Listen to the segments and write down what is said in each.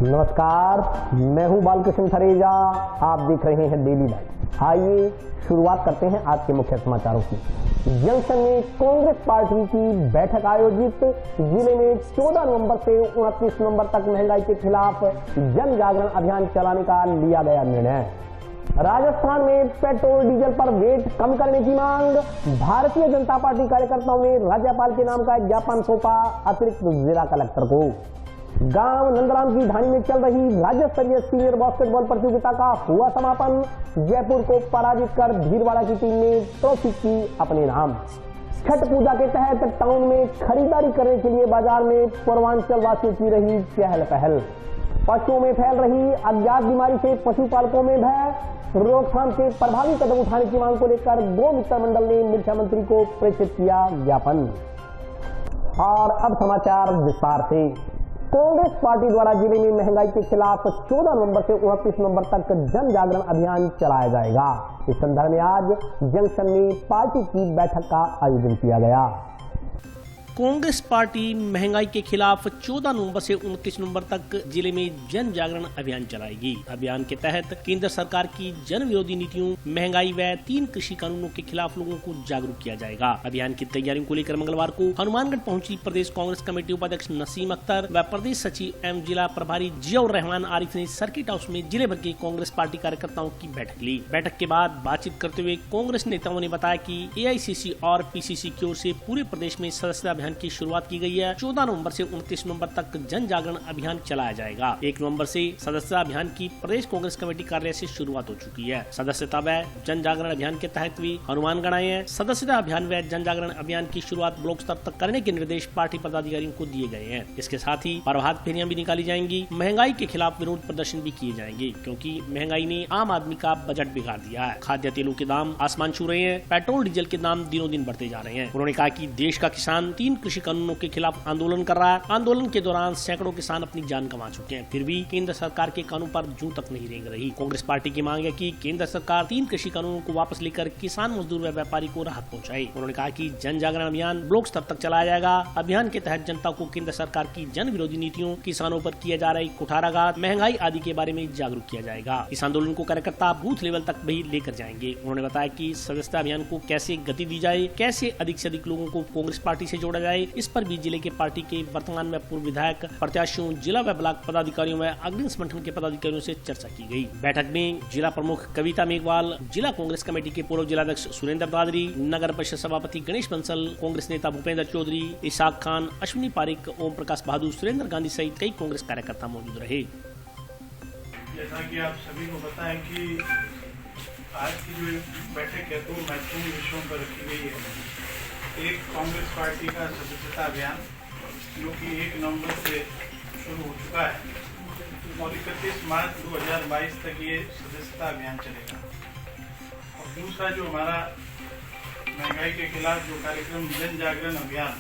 नमस्कार, मैं हूं बालकृष्ण थरेजा। आप देख रहे हैं डेली लाइव। आइए शुरुआत करते हैं आज के मुख्य समाचारों की। जंक्शन में कांग्रेस पार्टी की बैठक आयोजित। जिले में 14 नवंबर से 29 नवंबर तक महंगाई के खिलाफ जन जागरण अभियान चलाने का लिया गया निर्णय। राजस्थान में पेट्रोल डीजल पर वेट कम करने की मांग। भारतीय जनता पार्टी कार्यकर्ताओं ने राज्यपाल के नाम का एक ज्ञापन सौंपा अतिरिक्त जिला कलेक्टर को। गांव नंदराम की ढाणी में चल रही राज्य स्तरीय सीनियर बास्केटबॉल प्रतियोगिता का हुआ समापन। जयपुर को पराजित कर भीलवाड़ा की टीम ने ट्रॉफी की अपने नाम। छठ पूजा के तहत टाउन में खरीदारी करने के लिए बाजार में पूर्वांचल वासियों की रही चहल पहल। पशुओं में फैल रही अज्ञात बीमारी से पशुपालकों में भय। रोकथाम के प्रभावी कदम उठाने की मांग को लेकर गौ मित्र मंडल ने मुख्यमंत्री को प्रेषित किया ज्ञापन। और अब समाचार विस्तार से। कांग्रेस पार्टी द्वारा जिले में महंगाई के खिलाफ 14 नवंबर से 29 नवंबर तक जन जागरण अभियान चलाया जाएगा। इस संदर्भ में आज जंक्शन में पार्टी की बैठक का आयोजन किया गया। कांग्रेस पार्टी महंगाई के खिलाफ 14 नवंबर से 29 नवंबर तक जिले में जन जागरण अभियान चलाएगी। अभियान के तहत केंद्र सरकार की जन विरोधी नीतियों, महंगाई व 3 कृषि कानूनों के खिलाफ लोगों को जागरूक किया जाएगा। अभियान की तैयारियों को लेकर मंगलवार को हनुमानगढ़ पहुंची प्रदेश कांग्रेस कमेटी उपाध्यक्ष नसीम अख्तर व प्रदेश सचिव एवं जिला प्रभारी जियाउर रहमान आरिफ ने सर्किट हाउस में जिले भर के कांग्रेस पार्टी कार्यकर्ताओं की बैठक ली। बैठक के बाद बातचीत करते हुए कांग्रेस नेताओं ने बताया कि एआईसीसी और पीसीसी की ओर से पूरे प्रदेश में सदस्यता अभियान की शुरुआत की गई है। 14 नवंबर से 29 नवंबर तक जन जागरण अभियान चलाया जाएगा। 1 नवंबर से सदस्यता अभियान की प्रदेश कांग्रेस कमेटी कार्यालय से शुरुआत हो चुकी है। सदस्यता व जन जागरण अभियान के तहत भी हनुमानगढ़ आए हैं। सदस्यता अभियान व जन जागरण अभियान की शुरुआत ब्लॉक स्तर तक करने के निर्देश पार्टी पदाधिकारियों को दिए गए हैं। इसके साथ ही प्रभात फेरियां भी निकाली जाएंगी। महंगाई के खिलाफ विरोध प्रदर्शन भी किए जाएंगे, क्योंकि महंगाई ने आम आदमी का बजट बिगाड़ दिया है। खाद्य तेलों के दाम आसमान छू रहे हैं। पेट्रोल डीजल के दाम दिनों दिन बढ़ते जा रहे हैं। उन्होंने कहा कि देश का किसान 3 कृषि कानूनों के खिलाफ आंदोलन कर रहा है। आंदोलन के दौरान सैकड़ों किसान अपनी जान गंवा चुके हैं, फिर भी केंद्र सरकार के कानून पर जूं तक नहीं रेंग रही। कांग्रेस पार्टी की मांग है कि केंद्र सरकार 3 कृषि कानूनों को वापस लेकर किसान, मजदूर व व्यापारी को राहत पहुंचाए। उन्होंने कहा कि जन जागरण अभियान ब्लॉक स्तर तक चलाया जाएगा। अभियान के तहत जनता को केंद्र सरकार की जन विरोधी नीतियों, किसानों पर किया जा रही कुठाराघात, महंगाई आदि के बारे में जागरूक किया जाएगा। इस आंदोलन को कार्यकर्ता बूथ लेवल तक भी लेकर जाएंगे। उन्होंने बताया कि सदस्यता अभियान को कैसे गति दी जाए, कैसे अधिक से अधिक लोगों को कांग्रेस पार्टी से जोड़ा जाए, इस पर भी जिले के पार्टी के वर्तमान में पूर्व विधायक, प्रत्याशियों, जिला व ब्लॉक पदाधिकारियों व अग्रिम संगठन के पदाधिकारियों से चर्चा की गई। बैठक में जिला प्रमुख कविता मेघवाल, जिला कांग्रेस कमेटी के पूर्व जिलाध्यक्ष सुरेंद्र दादरी, नगर परिषद सभापति गणेश बंसल, कांग्रेस नेता भूपेंद्र चौधरी, इसाक खान, अश्विनी पारिक, ओम प्रकाश बहादुर, सुरेंद्र गांधी सहित कई कांग्रेस कार्यकर्ता मौजूद रहे। जैसा कि आप सभी को पता है कि आज की जो बैठक है तो महत्वपूर्ण विषयों पर रखी गई है। एक, कांग्रेस पार्टी का सदस्यता अभियान जो कि 1 नवंबर से शुरू हो चुका है और 31 मार्च 2022 तक ये सदस्यता अभियान चलेगा। और दूसरा जो हमारा महंगाई के खिलाफ जो कार्यक्रम जन जागरण अभियान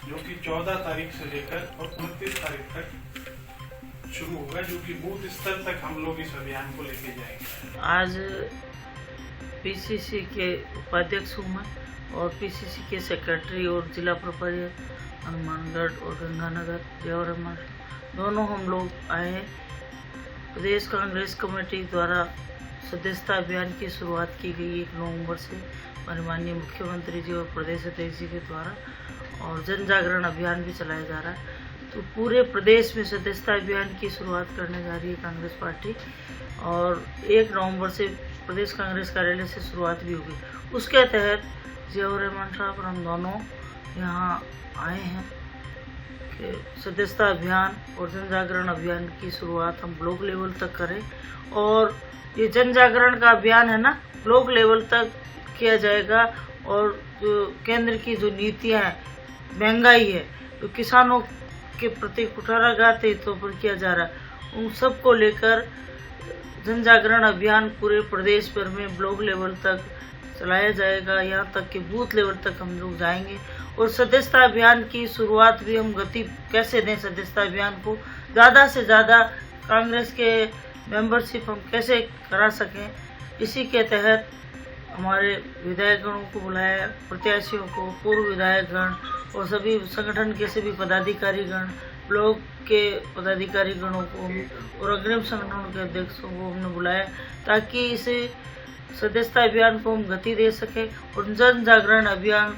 जो कि 14 तारीख से लेकर और 29 तारीख तक शुरू होगा, जो कि बूथ स्तर तक हम लोग इस अभियान को लेके जाएंगे। आज पीसीसी के उपाध्यक्ष हूँ मैं और पीसीसी के सेक्रेटरी और जिला प्रभारी हनुमानगढ़ और गंगानगर जियाउर रहमान दोनों हम लोग आए हैं। प्रदेश कांग्रेस कमेटी द्वारा सदस्यता अभियान की शुरुआत की गई 1 नवंबर से माननीय मुख्यमंत्री जी और प्रदेश अध्यक्ष जी के द्वारा, और जन जागरण अभियान भी चलाया जा रहा है। तो पूरे प्रदेश में सदस्यता अभियान की शुरुआत करने जा रही है कांग्रेस पार्टी, और 1 नवंबर से प्रदेश कांग्रेस कार्यालय से शुरुआत भी होगी। उसके तहत जियाउर रहमान साहब और हम दोनों यहाँ आए हैं कि सदस्यता अभियान और जन जागरण अभियान की शुरुआत हम ब्लॉक लेवल तक करें। और ये जन जागरण का अभियान है ना, ब्लॉक लेवल तक किया जाएगा। और जो केंद्र की जो नीतियाँ हैं, महंगाई है, तो किसानों के प्रति कुठाराघात हितों पर किया जा रहा है, उन सब को लेकर जन जागरण अभियान पूरे प्रदेश भर में ब्लॉक लेवल तक चलाया जाएगा। यहाँ तक कि बूथ लेवल तक हम लोग जाएंगे। और सदस्यता अभियान की शुरुआत भी हम गति कैसे दें, सदस्यता अभियान को ज़्यादा से ज़्यादा कांग्रेस के मेंबरशिप हम कैसे करा सकें, इसी के तहत हमारे विधायकगणों को बुलाया, प्रत्याशियों को, पूर्व विधायकगण और सभी संगठन के सभी पदाधिकारीगण, ब्लॉक के पदाधिकारीगणों को और अग्रिम संगठनों के अध्यक्षों को हमने बुलाया ताकि इसे सदस्यता अभियान को हम गति दे सके और जन जागरण अभियान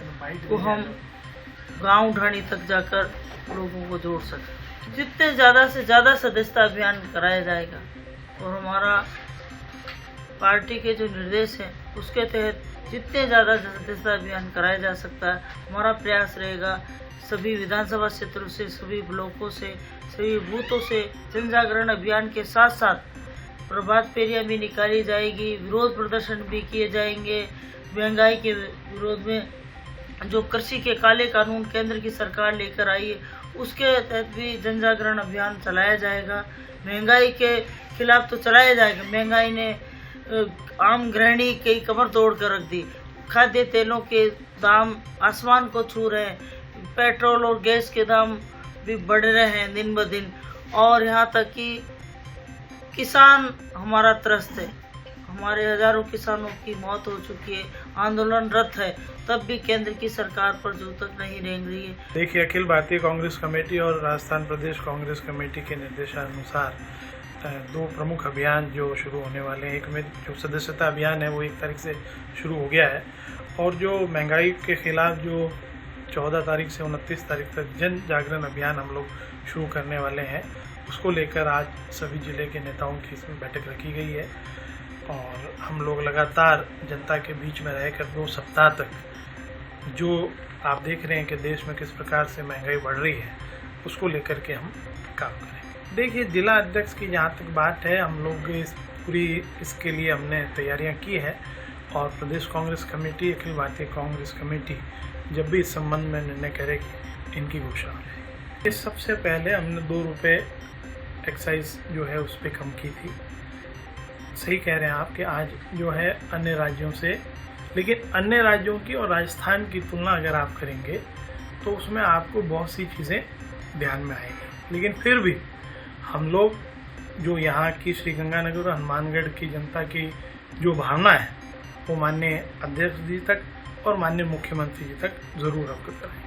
को हम गांव ढाणी तक जाकर लोगों को जोड़ सके। जितने ज़्यादा से ज़्यादा सदस्यता अभियान कराया जाएगा और हमारा पार्टी के जो निर्देश हैं उसके तहत जितने ज़्यादा सदस्यता अभियान कराया जा सकता है, हमारा प्रयास रहेगा सभी विधानसभा क्षेत्रों से, सभी ब्लॉकों से, सभी बूथों से जन जागरण अभियान के साथ साथ प्रभात फेरियां भी निकाली जाएगी, विरोध प्रदर्शन भी किए जाएंगे। महंगाई के विरोध में जो कृषि के काले कानून केंद्र की सरकार लेकर आई है उसके तहत भी जन जागरण अभियान चलाया जाएगा। महंगाई के खिलाफ तो चलाया जाएगा, महंगाई ने आम गृहिणी की कमर तोड़ कर रख दी। खाद्य तेलों के दाम आसमान को छू रहे हैं, पेट्रोल और गैस के दाम भी बढ़ रहे हैं दिन ब दिन, और यहाँ तक कि किसान हमारा त्रस्त है। हमारे हजारों किसानों की मौत हो चुकी है, आंदोलनरत है, तब भी केंद्र की सरकार पर जो तक नहीं रेंग रही है। देखिए, अखिल भारतीय कांग्रेस कमेटी और राजस्थान प्रदेश कांग्रेस कमेटी के निर्देशानुसार दो प्रमुख अभियान जो शुरू होने वाले हैं। एक में जो सदस्यता अभियान है वो 1 तारीख से शुरू हो गया है, और जो महंगाई के खिलाफ जो 14 तारीख से 29 तारीख तक जन जागरण अभियान हम लोग शुरू करने वाले हैं, उसको लेकर आज सभी जिले के नेताओं की इसमें बैठक रखी गई है। और हम लोग लगातार जनता के बीच में रहकर 2 सप्ताह तक जो आप देख रहे हैं कि देश में किस प्रकार से महंगाई बढ़ रही है, उसको लेकर के हम काम करेंगे। देखिए, जिला अध्यक्ष की जहाँ तक बात है, हम लोग इसके लिए हमने तैयारियां की है, और प्रदेश कांग्रेस कमेटी, अखिल भारतीय कांग्रेस कमेटी जब भी इस संबंध में निर्णय करेगी, इनकी घोषणा रहेगी। इस सबसे पहले हमने 2 रुपये एक्साइज जो है उस पर कम की थी। सही कह रहे हैं आप कि आज जो है अन्य राज्यों से, लेकिन अन्य राज्यों की और राजस्थान की तुलना अगर आप करेंगे तो उसमें आपको बहुत सी चीज़ें ध्यान में आएंगी। लेकिन फिर भी हम लोग जो यहाँ की श्रीगंगानगर और हनुमानगढ़ की जनता की जो भावना है वो माननीय अध्यक्ष जी तक और माननीय मुख्यमंत्री जी तक जरूर अवगत कराएंगे।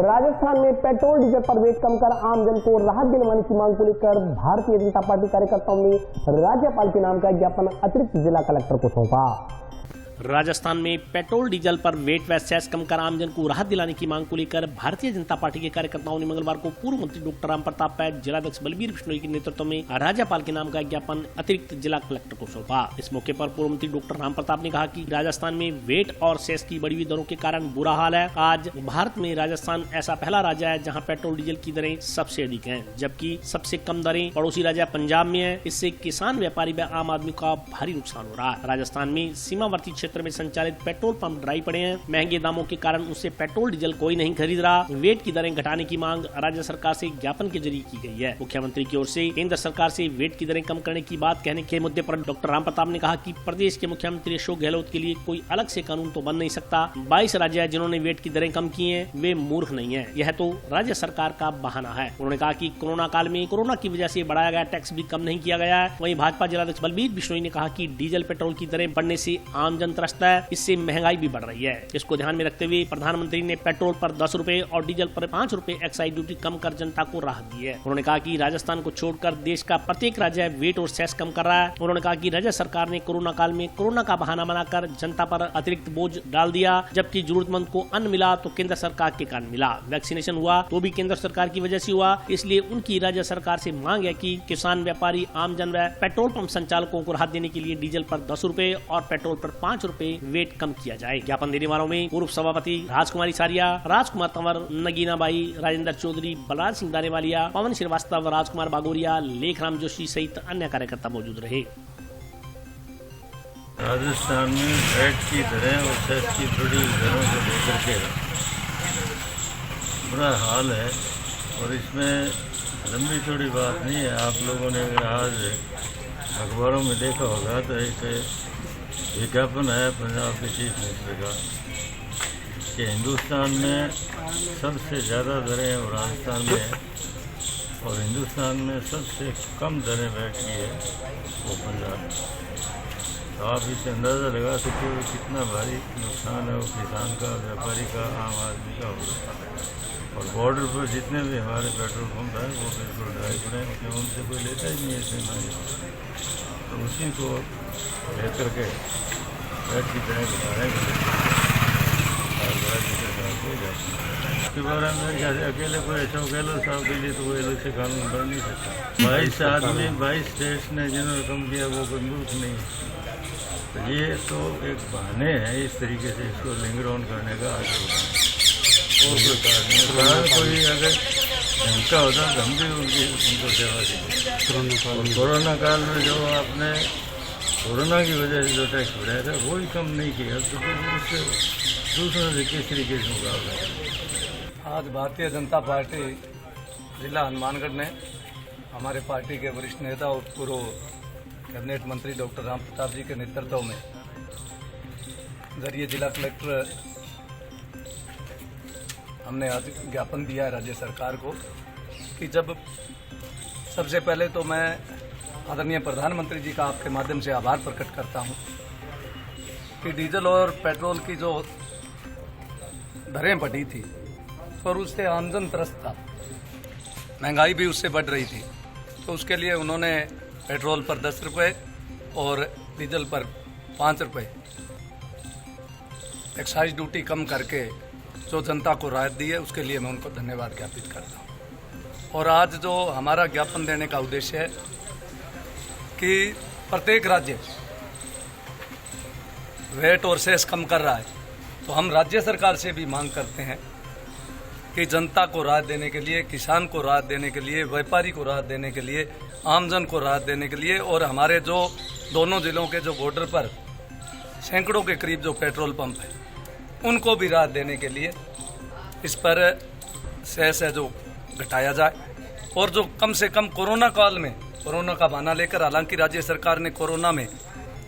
राजस्थान में पेट्रोल डीजल पर रेट कम कर आम जन को राहत दिलवाने की मांग को लेकर भारतीय जनता पार्टी कार्यकर्ताओं ने राज्यपाल के नाम का ज्ञापन अतिरिक्त जिला कलेक्टर को सौंपा। राजस्थान में पेट्रोल डीजल पर वेट व सेस कम कर आमजन को राहत दिलाने की मांग को लेकर भारतीय जनता पार्टी के कार्यकर्ताओं ने मंगलवार को पूर्व मंत्री डॉक्टर राम प्रताप पैट, जिलाध्यक्ष बलबीर बिश्नोई के नेतृत्व में राज्यपाल के नाम का ज्ञापन अतिरिक्त जिला कलेक्टर को सौंपा। इस मौके पर पूर्व मंत्री डॉक्टर राम प्रताप ने कहा कि राजस्थान में वेट और सेस की बढ़ी हुई दरों के कारण बुरा हाल है। आज भारत में राजस्थान ऐसा पहला राज्य है जहाँ पेट्रोल डीजल की दरें सबसे अधिक है, जबकि सबसे कम दरें पड़ोसी राज्य पंजाब में है। इससे किसान, व्यापारी व आम आदमी का भारी नुकसान हो रहा है। राजस्थान में सीमावर्ती क्षेत्र में संचालित पेट्रोल पंप ड्राई पड़े हैं। महंगे दामों के कारण उससे पेट्रोल डीजल कोई नहीं खरीद रहा। वेट की दरें घटाने की मांग राज्य सरकार से ज्ञापन के जरिए की गई है। मुख्यमंत्री की ओर से केंद्र सरकार से वेट की दरें कम करने की बात कहने के मुद्दे पर डॉक्टर राम प्रताप ने कहा कि प्रदेश के मुख्यमंत्री अशोक गहलोत के लिए कोई अलग से कानून तो बन नहीं सकता। 22 राज्य है जिन्होंने वेट की दरें कम की हैं, वे मूर्ख नहीं है, यह तो राज्य सरकार का बहाना है। उन्होंने कहा कि कोरोना काल में कोरोना की वजह से बढ़ाया गया टैक्स भी कम नहीं किया गया है। वहीं भाजपा जिलाध्यक्ष बलबीर बिश्नोई ने कहा कि डीजल पेट्रोल की दरें बढ़ने से आम जन त्रस्त है, इससे महंगाई भी बढ़ रही है। इसको ध्यान में रखते हुए प्रधानमंत्री ने पेट्रोल पर 10 रुपए और डीजल पर 5 रुपए एक्साइज ड्यूटी कम कर जनता को राहत दी है। उन्होंने कहा कि राजस्थान को छोड़कर देश का प्रत्येक राज्य वेट और सेस कम कर रहा है। उन्होंने कहा कि राज्य सरकार ने कोरोना काल में कोरोना का बहाना बनाकर जनता पर अतिरिक्त बोझ डाल दिया, जबकि जरूरतमंद को अन्न मिला तो केंद्र सरकार के कारण मिला। वैक्सीनेशन हुआ तो भी केंद्र सरकार की वजह से हुआ। इसलिए उनकी राज्य सरकार से मांग है कि किसान, व्यापारी, आमजन व पेट्रोल पंप संचालकों को राहत देने के लिए डीजल पर 10 रुपए और पेट्रोल पर 5 रुपए वेट कम किया जाए। ज्ञापन देने वालों में पूर्व सभापति राजकुमारी सारिया, राजकुमार तंवर, नगीना बाई, राजेंद्र चौधरी, बलराज सिंह दानेवालिया, पवन श्रीवास्तव, राजकुमार बागोरिया, लेखराम जोशी सहित अन्य कार्यकर्ता मौजूद रहे। राजस्थान में वेट की दरें और सेस की बढ़ी दरों को लेकर के बुरा हाल है, और इसमें लंबी चौड़ी बात नहीं है। आप लोगों ने अगर आज अखबारों में देखा होगा तो एक विज्ञापन है पंजाब के चीफ मिनिस्टर का कि हिंदुस्तान में सबसे ज़्यादा दरें और राजस्थान में है, और हिंदुस्तान में सबसे कम दरें वेट की है वो पंजाब। तो आप इससे अंदाज़ा लगा सकते हो कितना भारी नुकसान है वो किसान का, व्यापारी का, आम आदमी का होगा। और बॉर्डर पर जितने भी हमारे पेट्रोल पंप हैं वो बिल्कुल ड्राई पड़े हैं, क्योंकि उनसे कोई लेता ही नहीं है इसे ना। तो उसी को लेकर के बैठ की तरह बता रहे हैं इसके बारे में। क्या अकेले कोई ऐसा कह लो साहब के लिए तो कोई अलग से कानून बन नहीं सकता। 22 आदमी 22 स्टेट्स ने जिन्होंने कम किया वो कोई मुल्क नहीं। तो ये तो एक बहाने हैं इस तरीके से इसको लिंगर ऑन करने का आगे और कोई कारण नहीं। कोई अगर शंका होता तो हम भी उनको सेवा की। कोरोना काल में जो आपने कोरोना की वजह से जो टैक्स बढ़ाया था वो ही कम नहीं किया, तो उससे दूसरों से किस तरीके से मुकाबला। आज भारतीय जनता पार्टी जिला हनुमानगढ़ ने हमारे पार्टी के वरिष्ठ नेता और पूर्व कैबिनेट मंत्री डॉक्टर राम प्रताप जी के नेतृत्व में जरिए जिला कलेक्टर हमने आज ज्ञापन दिया है राज्य सरकार को कि जब सबसे पहले तो मैं आदरणीय प्रधानमंत्री जी का आपके माध्यम से आभार प्रकट करता हूं कि डीजल और पेट्रोल की जो दरें बढ़ी थी और उससे आमदन त्रस्त था, महंगाई भी उससे बढ़ रही थी, तो उसके लिए उन्होंने पेट्रोल पर 10 रुपये और डीजल पर 5 रुपये एक्साइज ड्यूटी कम करके जो जनता को राहत दी है उसके लिए मैं उनको धन्यवाद ज्ञापित करता हूँ। और आज जो हमारा ज्ञापन देने का उद्देश्य है कि प्रत्येक राज्य वेट और सेस कम कर रहा है, तो हम राज्य सरकार से भी मांग करते हैं कि जनता को राहत देने के लिए, किसान को राहत देने के लिए, व्यापारी को राहत देने के लिए, आमजन को राहत देने के लिए और हमारे जो दोनों जिलों के जो बॉर्डर पर सैकड़ों के करीब जो पेट्रोल पंप है उनको भी राहत देने के लिए इस पर सेस है जो घटाया जाए। और जो कम से कम कोरोना काल में कोरोना का बहाना लेकर, हालांकि राज्य सरकार ने कोरोना में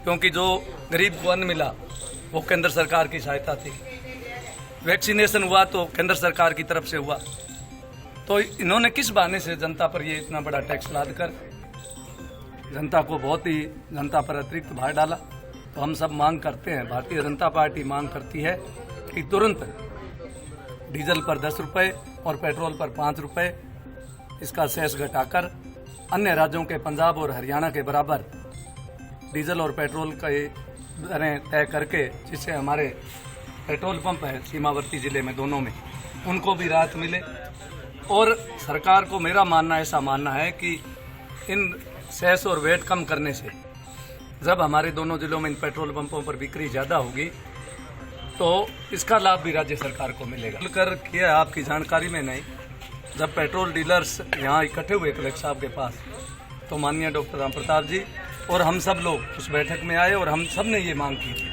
क्योंकि जो गरीब को अन्न मिला वो केंद्र सरकार की सहायता थी, वैक्सीनेशन हुआ तो केंद्र सरकार की तरफ से हुआ, तो इन्होंने किस बहाने से जनता पर ये इतना बड़ा टैक्स लाद कर जनता को जनता पर अतिरिक्त भार डाला। तो हम सब मांग करते हैं, भारतीय जनता पार्टी मांग करती है कि तुरंत डीजल पर 10 रुपये और पेट्रोल पर 5 रुपये इसका सेस घटाकर अन्य राज्यों के पंजाब और हरियाणा के बराबर डीजल और पेट्रोल का दरें तय करके, जिससे हमारे पेट्रोल पंप है सीमावर्ती जिले में दोनों में उनको भी राहत मिले। और सरकार को मेरा ऐसा मानना है कि इन सेस और वेट कम करने से जब हमारे दोनों जिलों में इन पेट्रोल पंपों पर बिक्री ज़्यादा होगी तो इसका लाभ भी राज्य सरकार को मिलेगा। खुलकर किया आपकी जानकारी में नहीं, जब पेट्रोल डीलर्स यहाँ इकट्ठे हुए कलेक्टर साहब के पास तो माननीय डॉक्टर राम प्रताप जी और हम सब लोग उस बैठक में आए और हम सब ने ये मांग की थी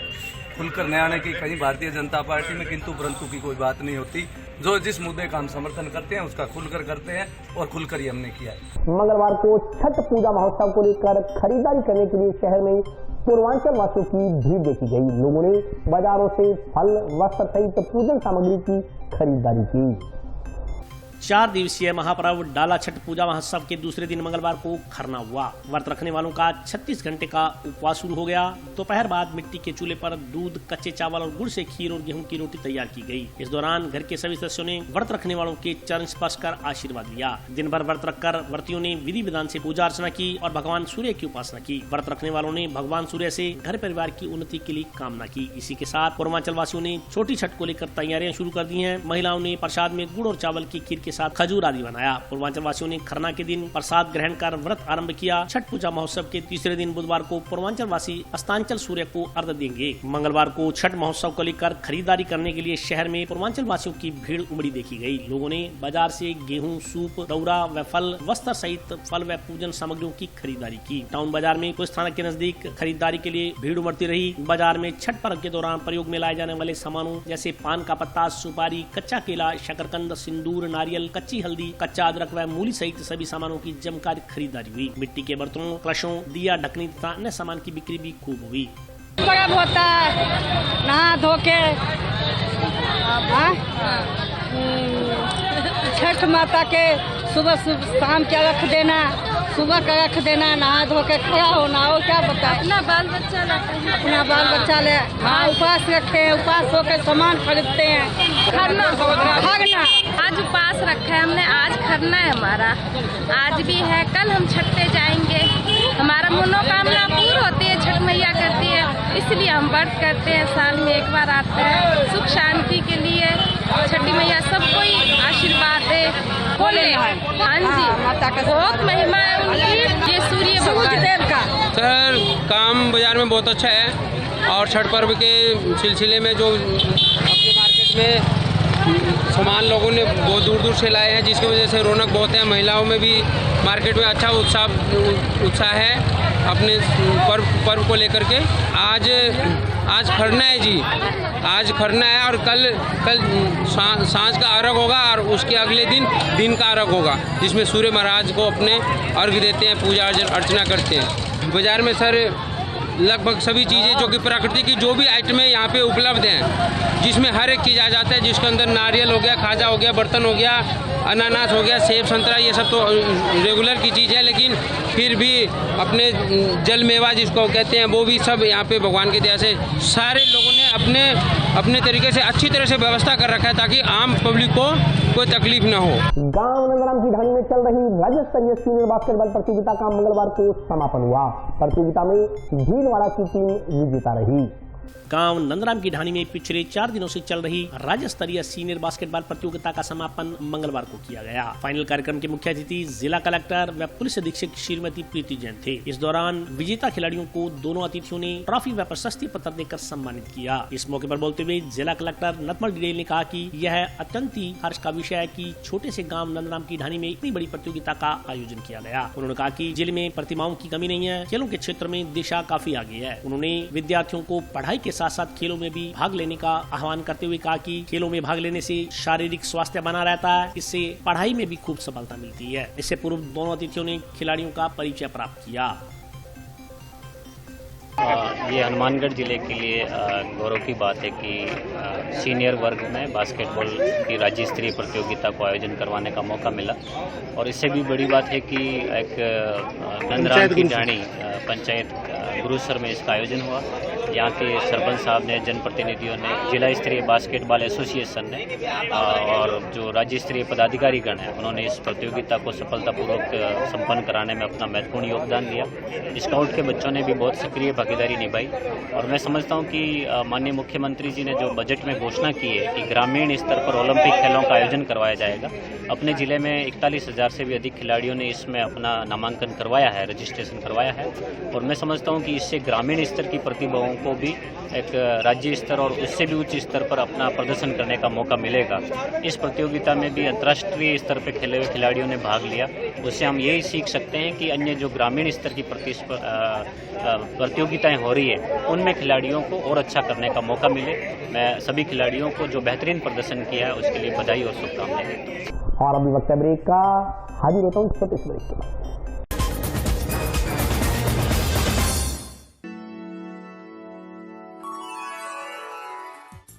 खुलकर न आने की। कहीं भारतीय जनता पार्टी में किंतु परंतु की कोई बात नहीं होती, जो जिस मुद्दे का हम समर्थन करते हैं उसका खुलकर करते हैं और खुलकर ही हमने किया है। मंगलवार को छठ पूजा महोत्सव को लेकर खरीदारी करने के लिए शहर में पूर्वांचल वासियों की भीड़ देखी गई। लोगों ने बाजारों से फल, वस्त्र सहित पूजन सामग्री की खरीदारी की। 4 दिवसीय महापर्व डाला छठ पूजा महोत्सव के दूसरे दिन मंगलवार को खरना हुआ। व्रत रखने वालों का 36 घंटे का उपवास शुरू हो गया। दोपहर बाद मिट्टी के चूल्हे पर दूध, कच्चे चावल और गुड़ से खीर और गेहूं की रोटी तैयार की गई। इस दौरान घर के सभी सदस्यों ने व्रत रखने वालों के चरण स्पर्श कर आशीर्वाद लिया। दिन भर व्रत रखकर व्रतियों ने विधि विधान से पूजा अर्चना की और भगवान सूर्य की उपासना की। व्रत रखने वालों ने भगवान सूर्य से घर परिवार की उन्नति के लिए कामना की। इसी के साथ पूर्वांचल वासियों ने छोटी छठ को लेकर तैयारियां शुरू कर दी हैं। महिलाओं ने प्रसाद में गुड़ और चावल की खीर के साथ खजूर आदि बनाया। पूर्वांचल वासियों ने खरना के दिन प्रसाद ग्रहण कर व्रत आरंभ किया। छठ पूजा महोत्सव के तीसरे दिन बुधवार को पूर्वांचल वासी अस्तांचल सूर्य को अर्घ्य देंगे। मंगलवार को छठ महोत्सव को लेकर खरीदारी करने के लिए शहर में पूर्वांचल वासियों की भीड़ उमड़ी देखी गई। लोगों ने बाजार से गेहूं, सूप, दौरा व फल, वस्त्र सहित फल व पूजन सामग्रियों की खरीदारी की। टाउन बाजार में पुलिस थाना के नजदीक खरीदारी के लिए भीड़ उमड़ती रही। बाजार में छठ पर्व के दौरान प्रयोग में लाए जाने वाले सामानों जैसे पान का पत्ता, सुपारी, कच्चा केला, शकरकंद, सिंदूर, नारियल, कच्ची हल्दी, कच्चा अदरक व मूली सहित सभी सामानों की जमकर खरीदारी हुई। मिट्टी के बर्तनों, कलशों, दिया, ढकनी तथा अन्य सामान की बिक्री भी खूब हुई। पर्व होता है, नहा धो के छठ माता के सुबह शाम के रख देना, सुबह का रख देना, नहा धो के खड़ा होना, और क्या बताए। अपना बाल बच्चा ले हाँ, उपवास रखे, उपवास होकर सामान खरीदते हैं। खरना आज उपवास रखा है हमने, आज खरना है हमारा, आज भी है, कल हम छठ पे जाएंगे। हमारा मनोकामना पूर्ण होती है, छठ मैया करती है, इसलिए हम व्रत करते हैं, साल में एक बार आते हैं, सुख शांति के लिए। छठी मैया सबको ही आशीर्वाद दे, बोले हाँ जी, बहुत महिमा है उनकी, ये सूर्य भगवान का। सर काम बाजार में बहुत अच्छा है, और छठ पर्व के सिलसिले में जो अपने मार्केट में सामान लोगों ने बहुत दूर दूर से लाए हैं, जिसकी वजह से रौनक बहुत है। महिलाओं में भी मार्केट में अच्छा उत्साह है अपने पर्व को लेकर के। आज खरना है जी, आज खरना है, और कल सांझ का अर्घ होगा, और उसके अगले दिन का अर्घ होगा, जिसमें सूर्य महाराज को अपने अर्घ देते हैं, पूजा अर्चना करते हैं। बाज़ार में सर लगभग सभी चीज़ें जो कि प्रकृति की जो भी आइटमें यहाँ पे उपलब्ध हैं, जिसमें हर एक चीज़ आ जाता है, जिसके अंदर नारियल हो गया, खाजा हो गया, बर्तन हो गया, अनानास हो गया, सेब संतरा, ये सब तो रेगुलर की चीज़ है, लेकिन फिर भी अपने जल मेवा जिसको कहते हैं, वो भी सब यहाँ पे भगवान की दया से सारे लोगों ने अपने तरीके से अच्छी तरह से व्यवस्था कर रखा है, ताकि आम पब्लिक को कोई तकलीफ ना हो। गांव नंदराम की ढाणी में चल रही राज्य स्तरीय सीनियर बास्केटबॉल प्रतियोगिता का मंगलवार को समापन हुआ। प्रतियोगिता में भीलवाड़ा की टीम विजेता रही। गांव नंदराम की ढाणी में पिछले 4 दिनों से चल रही राज्य स्तरीय सीनियर बास्केटबॉल प्रतियोगिता का समापन मंगलवार को किया गया। फाइनल कार्यक्रम के मुख्य अतिथि जिला कलेक्टर व पुलिस अधीक्षक श्रीमती प्रीति जैन थे। इस दौरान विजेता खिलाड़ियों को दोनों अतिथियों ने ट्रॉफी व प्रशस्ति पत्र देकर सम्मानित किया। इस मौके पर बोलते हुए जिला कलेक्टर नटमल डिडेल ने कहा कि यह अत्यंत ही हर्ष का विषय है कि छोटे से गाँव नंदराम की ढाणी में इतनी बड़ी प्रतियोगिता का आयोजन किया गया। उन्होंने कहा कि जिले में प्रतिभाओं की कमी नहीं है, खेलों के क्षेत्र में दिशा काफी आगे है। उन्होंने विद्यार्थियों को पढ़ाई के साथ साथ खेलों में भी भाग लेने का आह्वान करते हुए कहा कि खेलों में भाग लेने से शारीरिक स्वास्थ्य बना रहता है, इससे पढ़ाई में भी खूब सफलता मिलती है। इससे पूर्व दोनों अतिथियों ने खिलाड़ियों का परिचय प्राप्त किया। ये हनुमानगढ़ जिले के लिए गौरव की बात है कि सीनियर वर्ग में बास्केटबॉल की राज्य स्तरीय प्रतियोगिता को आयोजन करवाने का मौका मिला, और इससे भी बड़ी बात है कि एक नंदराम की ढाणी पंचायत गुरुसर में इसका आयोजन हुआ। यहाँ के सरपंच साहब ने, जनप्रतिनिधियों ने, जिला स्तरीय बास्केटबॉल एसोसिएशन ने और जो राज्य स्तरीय पदाधिकारी गण हैं, उन्होंने इस प्रतियोगिता को सफलतापूर्वक संपन्न कराने में अपना महत्वपूर्ण योगदान दिया। स्काउट के बच्चों ने भी बहुत सक्रिय भागीदारी निभाई, और मैं समझता हूँ कि माननीय मुख्यमंत्री जी ने जो बजट में घोषणा की है कि ग्रामीण स्तर पर ओलंपिक खेलों का आयोजन करवाया जाएगा, अपने जिले में 41,000 से भी अधिक खिलाड़ियों ने इसमें अपना नामांकन करवाया है, रजिस्ट्रेशन करवाया है, और मैं समझता हूँ कि इससे ग्रामीण स्तर की प्रतिभाओं को भी एक राज्य स्तर और उससे भी उच्च स्तर पर अपना प्रदर्शन करने का मौका मिलेगा। इस प्रतियोगिता में भी अंतर्राष्ट्रीय स्तर पर खेले हुए खिलाड़ियों ने भाग लिया, उससे हम यही सीख सकते हैं कि अन्य जो ग्रामीण स्तर की प्रतियोगिताएं हो रही है, उनमें खिलाड़ियों को और अच्छा करने का मौका मिले। मैं सभी खिलाड़ियों को जो बेहतरीन प्रदर्शन किया है उसके लिए बधाई और शुभकामनाएं देता हूं। और अभी वक्त है ब्रेक का, हाजिर होता हूँ छोटे से ब्रेक के बाद।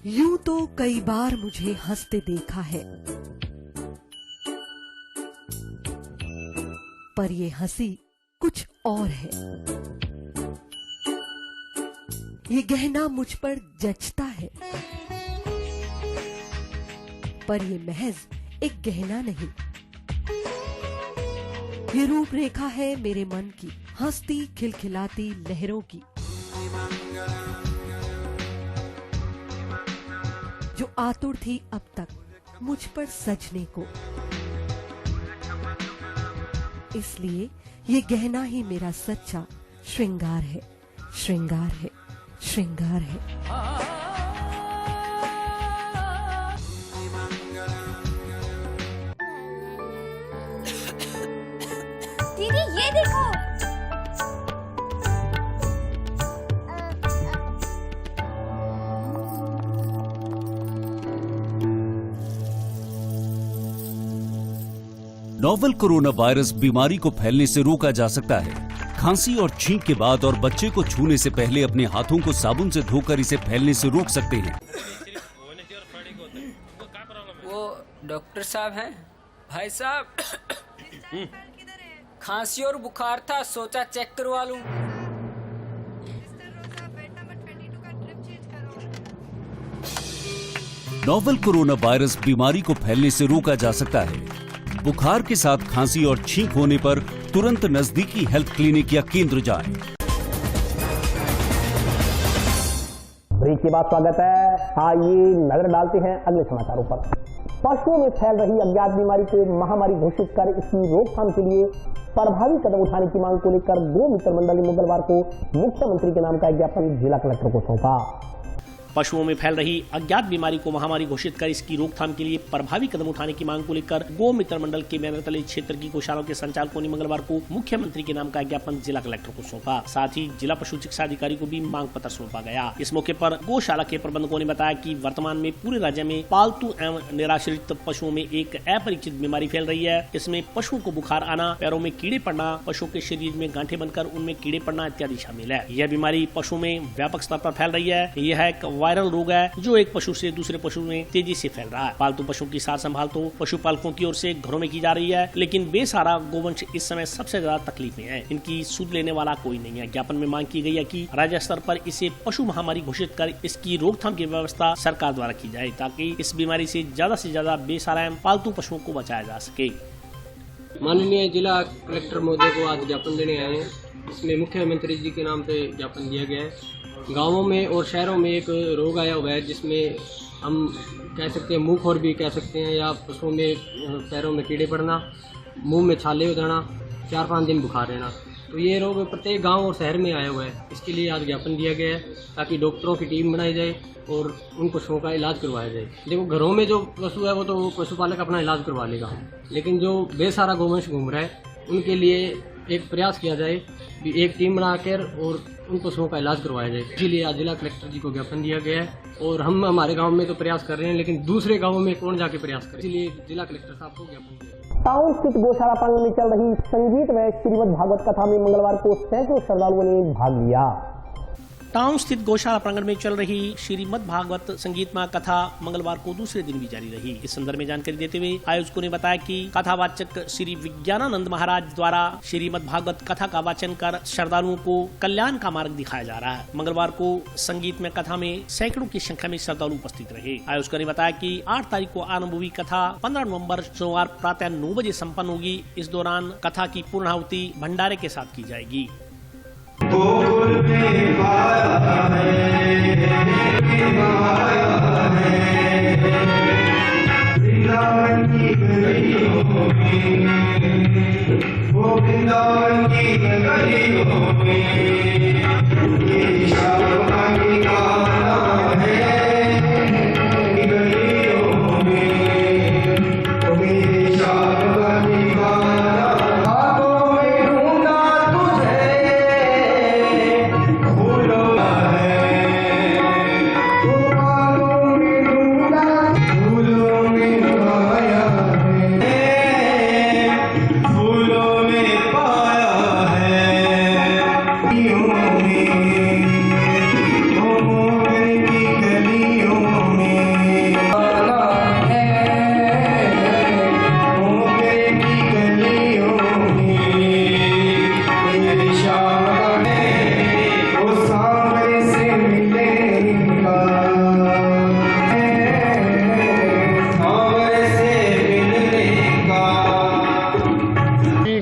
यूं तो कई बार मुझे हंसते देखा है, पर ये हंसी कुछ और है। ये गहना मुझ पर जचता है, पर ये महज एक गहना नहीं, ये रूपरेखा है मेरे मन की, हंसती खिलखिलाती लहरों की, जो आतुर थी अब तक मुझ पर सजने को। इसलिए ये गहना ही मेरा सच्चा श्रृंगार है, श्रृंगार है, श्रृंगार है। दीदी ये देखो, नोवेल कोरोना वायरस बीमारी को फैलने से रोका जा सकता है। खांसी और छींक के बाद और बच्चे को छूने से पहले अपने हाथों को साबुन से धोकर इसे फैलने से रोक सकते हैं। वो डॉक्टर साहब हैं? भाई साहब खांसी और बुखार था, सोचा चेक करवा लूं। नोवेल कोरोना वायरस बीमारी को फैलने से रोका जा सकता है। बुखार के साथ खांसी और छींक होने पर तुरंत नजदीकी हेल्थ क्लिनिक या केंद्र जाएं। ब्रेक के बाद स्वागत है। आइए नजर डालते हैं अगले समाचारों पर। पशुओं में फैल रही अज्ञात बीमारी को महामारी घोषित कर इसकी रोकथाम के लिए प्रभावी कदम उठाने की मांग को लेकर गो मित्र मंडल ने मंगलवार को मुख्यमंत्री के नाम का ज्ञापन जिला कलेक्टर को सौंपा। पशुओं में फैल रही अज्ञात बीमारी को महामारी घोषित कर इसकी रोकथाम के लिए प्रभावी कदम उठाने की मांग को लेकर गो मित्र मंडल के बैनरतले क्षेत्र की गौशालाओं के संचालकों ने मंगलवार को मुख्यमंत्री के नाम का ज्ञापन जिला कलेक्टर को सौंपा। साथ ही जिला पशु चिकित्सा अधिकारी को भी मांग पत्र सौंपा गया। इस मौके पर गौशाला के प्रबंधकों ने बताया कि वर्तमान में पूरे राज्य में पालतू एवं निराश्रित पशुओं में एक अपरिचित बीमारी फैल रही है। इसमें पशुओं को बुखार आना, पैरों में कीड़े पड़ना, पशुओं के शरीर में गांठें बनकर उनमें कीड़े पड़ना इत्यादि शामिल है। यह बीमारी पशुओं में व्यापक स्तर पर फैल रही है। यह एक वायरल रोग है जो एक पशु से दूसरे पशु में तेजी से फैल रहा है। पालतू पशुओं की सार संभाल तो पशुपालकों की ओर से घरों में की जा रही है, लेकिन बेसहारा गोवंश इस समय सबसे ज्यादा तकलीफ में है। इनकी सुध लेने वाला कोई नहीं है। ज्ञापन में मांग की गई है कि राज्य स्तर पर इसे पशु महामारी घोषित कर इसकी रोकथाम की व्यवस्था सरकार द्वारा की जाए, ताकि इस बीमारी से ज्यादा बेसहारा एवं पालतू पशुओं को बचाया जा सके। माननीय जिला कलेक्टर महोदय को आज ज्ञापन देने आए हैं। इसमें मुख्यमंत्री जी के नाम पे ज्ञापन दिया गया है। गांवों में और शहरों में एक रोग आया हुआ है जिसमें हम कह सकते हैं मुंहखोर भी कह सकते हैं, या पशुओं में पैरों में कीड़े पड़ना, मुंह में छाले हो जाना, 4-5 दिन बुखार रहना। तो ये रोग प्रत्येक गांव और शहर में आया हुआ है। इसके लिए आज ज्ञापन दिया गया है ताकि डॉक्टरों की टीम बनाई जाए और उन पशुओं का इलाज करवाया जाए। देखो, घरों में जो पशु है वो तो पशुपालक अपना इलाज करवा लेगा, लेकिन जो बेसहारा गोवंश घूम रहा है उनके लिए एक प्रयास किया जाए कि एक टीम बनाकर और उन पशुओं का इलाज करवाया जाए। इसीलिए आज जिला कलेक्टर जी को ज्ञापन दिया गया है। और हम हमारे गांव में तो प्रयास कर रहे हैं, लेकिन दूसरे गांवों में कौन जाके प्रयास करे, इसलिए जिला कलेक्टर साहब को ज्ञापन दिया। टाउन स्थित गौशाला प्रांगण में चल रही संगीत व श्रीमद् भागवत कथा में मंगलवार को सैकड़ों श्रद्धालुओं ने भाग लिया। टाउन स्थित गौशाला प्रांगण में चल रही श्रीमद् भागवत संगीतमय कथा मंगलवार को दूसरे दिन भी जारी रही। इस संदर्भ में जानकारी देते हुए आयोजकों ने बताया कि कथावाचक श्री विज्ञानानंद महाराज द्वारा श्रीमद् भागवत कथा का वाचन कर श्रद्धालुओं को कल्याण का मार्ग दिखाया जा रहा है। मंगलवार को संगीतमय कथा में सैकड़ों की संख्या में श्रद्धालु उपस्थित रहे। आयोजकों ने बताया कि 8 तारीख को आरंभ हुई कथा 15 नवम्बर सोमवार प्रातः 9 बजे सम्पन्न होगी। इस दौरान कथा की पूर्णाहुति भंडारे के साथ की जाएगी।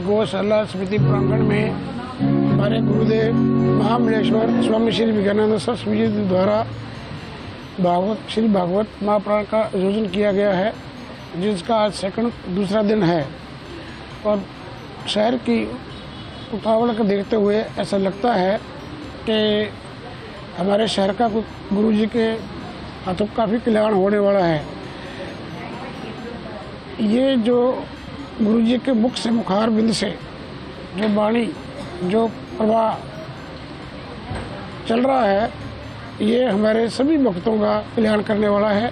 गौशाला स्मृति प्रांगण में हमारे गुरुदेव महामलेश्वर स्वामी श्री विज्ञानानंद सरस्वती जी द्वारा श्री भागवत महापुराण का आयोजन किया गया है, जिसका आज दूसरा दिन है। और शहर की उतावल को देखते हुए ऐसा लगता है कि हमारे शहर का गुरु जी के हाथों काफ़ी कल्याण होने वाला है। ये जो गुरु जी के मुख से मुखार बिंद से जो वाणी जो प्रवाह चल रहा है, ये हमारे सभी भक्तों का कल्याण करने वाला है।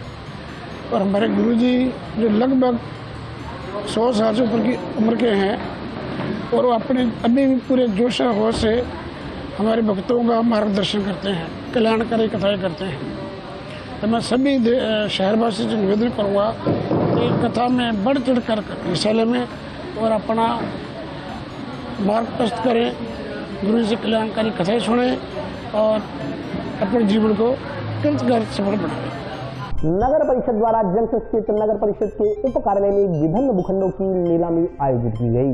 और हमारे गुरु जी जो लगभग 100 साल से ऊपर की उम्र के हैं और वो अपने अभी भी पूरे जोश और होश से हमारे भक्तों का मार्गदर्शन करते हैं, कल्याणकारी कथाएं करते हैं। तो मैं सभी शहरवासी से निवेदन करूँगा कि, कथा में बढ़ चढ़ कर हिस्सा लें और अपना मार्ग प्रशस्त करें, गुरु से कल्याणकारी कथाएं सुने और अपने जीवन को कर सफल बनाएं। नगर परिषद द्वारा जंक्शन स्थित नगर परिषद के उप कार्यालय में विभिन्न भूखंडों की नीलामी आयोजित की गई।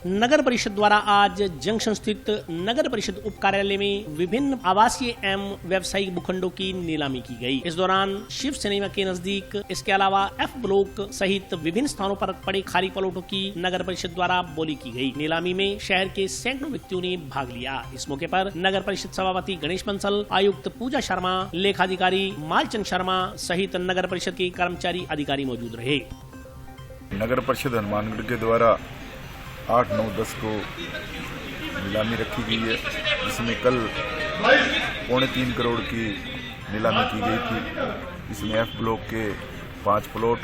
नगर परिषद द्वारा आज जंक्शन स्थित नगर परिषद उप कार्यालय में विभिन्न आवासीय एवं व्यावसायिक भूखंडों की नीलामी की गई। इस दौरान शिव सिनेमा के नजदीक, इसके अलावा F ब्लॉक सहित विभिन्न स्थानों पर पड़े खाली प्लॉटों की नगर परिषद द्वारा बोली की गई। नीलामी में शहर के सैकड़ों व्यक्तियों ने भाग लिया। इस मौके पर नगर परिषद सभापति गणेश बंसल, आयुक्त पूजा शर्मा, लेखाधिकारी मालचंद शर्मा सहित नगर परिषद के कर्मचारी अधिकारी मौजूद रहे। नगर परिषद हनुमानगढ़ के द्वारा 8, 9, 10 को नीलामी रखी गई है, जिसमें कल 3.25 करोड़ की नीलामी की गई थी। इसमें F ब्लॉक के 5 प्लॉट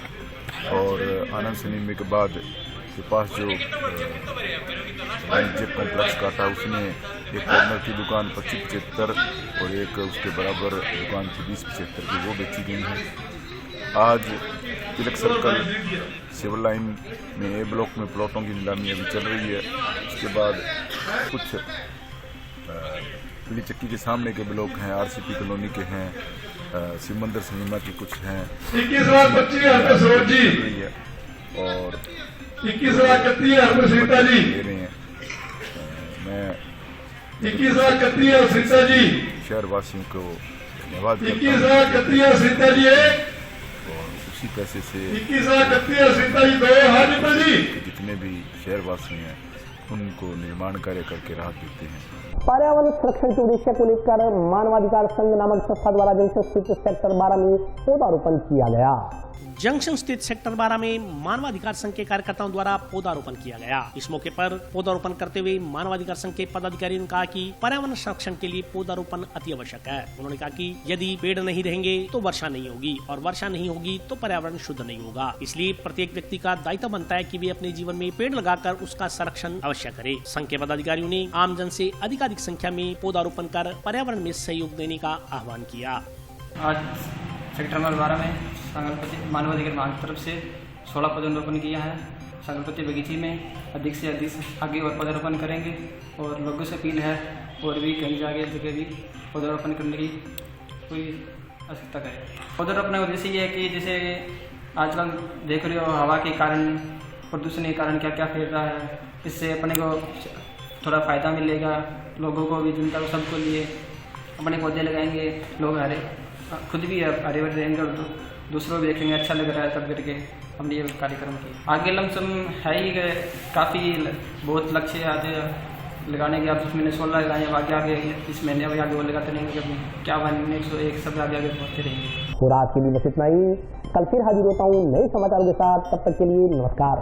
और आनंद सिनेमा के बाद के पास जो वाणिज्य कॉम्प्लेक्स का था, उसमें एक कॉर्नर की दुकान 25-75 और एक उसके बराबर दुकान थी 20-75 की, वो बेची गई है। आज तिलक सर्कल सिविल लाइन में A ब्लॉक में प्लॉटों की नीलामी अभी चल रही है। उसके बाद कुछ पीली चक्की के सामने के ब्लॉक हैं, RCP कॉलोनी के हैं, शिव मंदिर सिनेमा के कुछ हैं, और 21 लाख कत्ती है सीता जी, मैं 21 लाख कत्ती है सीता जी, शहर वासियों को धन्यवाद 21 लाख कत्ती है सीता जी, और उसी पैसे से 21 लाख कत्ती है सीता जी, 2 हाजीपुर जी, जितने भी शहरवासी हैं उनको निर्माण कार्य करके राहत देते हैं। पर्यावरण संरक्षण के उद्देश्य को लेकर मानवाधिकार संघ नामक संस्था द्वारा जंक्शन स्थित सेक्टर 12 में पौधारोपण किया गया। जंक्शन स्थित सेक्टर 12 में मानवाधिकार संघ के कार्यकर्ताओं द्वारा पौधारोपण किया गया। इस मौके पर पौधारोपण करते हुए मानवाधिकार संघ के पदाधिकारियों ने कहा कि पर्यावरण संरक्षण के लिए पौधारोपण अति आवश्यक है। उन्होंने कहा कि यदि पेड़ नहीं रहेंगे तो वर्षा नहीं होगी, और वर्षा नहीं होगी तो पर्यावरण शुद्ध नहीं होगा। इसलिए प्रत्येक व्यक्ति का दायित्व बनता है कि वे अपने जीवन में पेड़ लगाकर उसका संरक्षण अवश्य करे। संघ के पदाधिकारियों ने आमजन से अधिकाधिक संख्या में पौधारोपण कर पर्यावरण में सहयोग देने का आह्वान किया। आज सेक्टर नंबर 12 में संकल्पति मानवाधिकार महासंघ की तरफ से 16 पौधारोपण किया है। संकल्पति बगीचे में अधिक से अधिक आगे और पौधारोपण करेंगे, और लोगों से अपील है और भी कहीं जगह भी पौधारोपण करने की कोई आवश्यकता है। पौधारोपण का उद्देश्य ये है कि जैसे आजकल देख रहे हो हवा के कारण, प्रदूषण के कारण क्या क्या फैल रहा है, इससे अपने को थोड़ा फ़ायदा मिलेगा, लोगों को भी, जनता को, सबको लिए अपने पौधे लगाएंगे, लोग हरे खुद भी हरे भरे रहेंगे और दूसरों भी देखेंगे अच्छा लग रहा है, तब करके हमने ये कार्यक्रम किया। आगे लमसम है ही काफ़ी बहुत लक्ष्य आते लगाने के। अब मैंने 16 लगाए, आगे इस महीने में आगे वो लगाते रहेंगे, जब क्या 101 सब आगे बढ़ते रहेंगे। और आज के लिए बस इतना ही। कल फिर हाजिर होता हूँ नए समाचारों के साथ, तब तक के लिए नमस्कार।